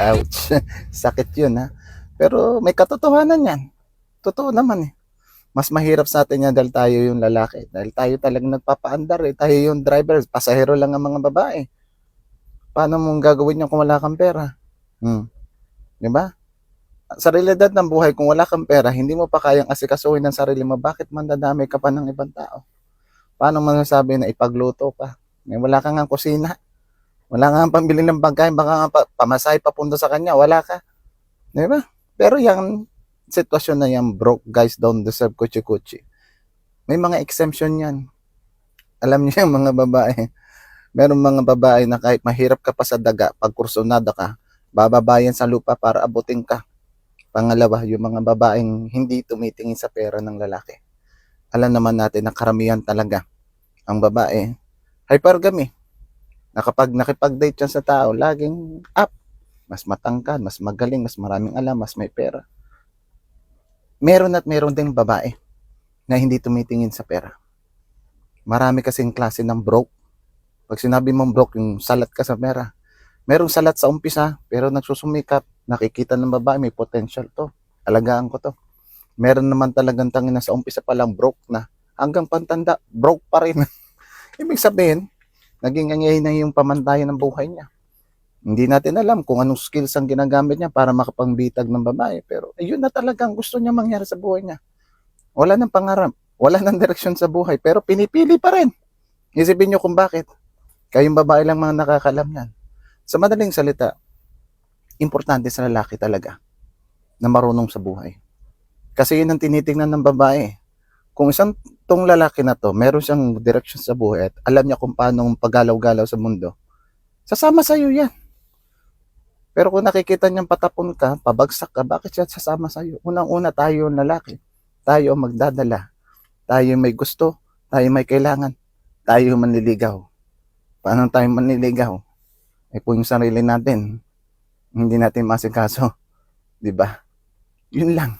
Ouch. Sakit yun ha. Pero may katotohanan yan. Totoo naman eh. Mas mahirap sa atin yan dahil tayo yung lalaki. Dahil tayo talagang nagpapaandar eh. Tayo yung driver. Pasahero lang ang mga babae. Paano mong gagawin yan kung wala kang pera? Hmm. Di ba? Sa realidad ng buhay, kung wala kang pera, hindi mo pa kayang asikasuhin ng sarili mo, bakit mandadamay ka pa ng ibang tao? Paano mo masasabi na ipagluto pa? Wala kang nga kusina. Wala nga pambili ng pagkain, baka nga pamasahe papunta sa kanya, wala ka. Di ba? Pero yung sitwasyon na yan, broke guys don't deserve kuchi-kuchi. May mga exemption yan. Alam niyo yung mga babae. Meron mga babae na kahit mahirap ka pa sa daga, pag kursunada ka, bababayan sa lupa para abutin ka. Pangalawa, yung mga babaeng hindi tumitingin sa pera ng lalaki. Alam naman natin na karamihan talaga ang babae, hypergamy, na kapag nakipag-date yan sa tao, laging up, mas matangkad, mas magaling, mas maraming alam, mas may pera. Meron at meron ding babae na hindi tumitingin sa pera. Marami kasing klase ng broke. Pag sinabi mong broke, yung salat ka sa pera. Merong salat sa umpisa, pero nagsusumikap, nakikita ng babae, may potential to. Alagaan ko to. Meron naman talagang tangin na sa umpisa pa lang broke na. Hanggang pantanda, broke pa rin. Ibig sabihin, naging angay na yung pamantayan ng buhay niya. Hindi natin alam kung anong skills ang ginagamit niya para makapangbitag ng babae. Pero ayun na talagang gusto niya mangyari sa buhay niya. Wala nang pangarap, wala nang direksyon sa buhay, pero pinipili pa rin. Isipin niyo kung bakit. Kayong babae lang mga nakakalam yan. Sa madaling salita, importante sa lalaki talaga na marunong sa buhay. Kasi yun ang tinitingnan ng babae. Kung isang tong lalaki na to, meron siyang direksyon sa buhay at alam niya kung paano paggalaw-galaw sa mundo, sasama sa'yo yan. Pero kung nakikita niyang patapon ka, pabagsak ka, bakit siya sasama sa'yo? Unang-una tayo ang lalaki. Tayo ang magdadala. Tayo may gusto. Tayo may kailangan. Tayo manliligaw. Paano tayo manliligaw? Eh kung yung sarili natin, hindi natin masikaso. Diba? Yun lang.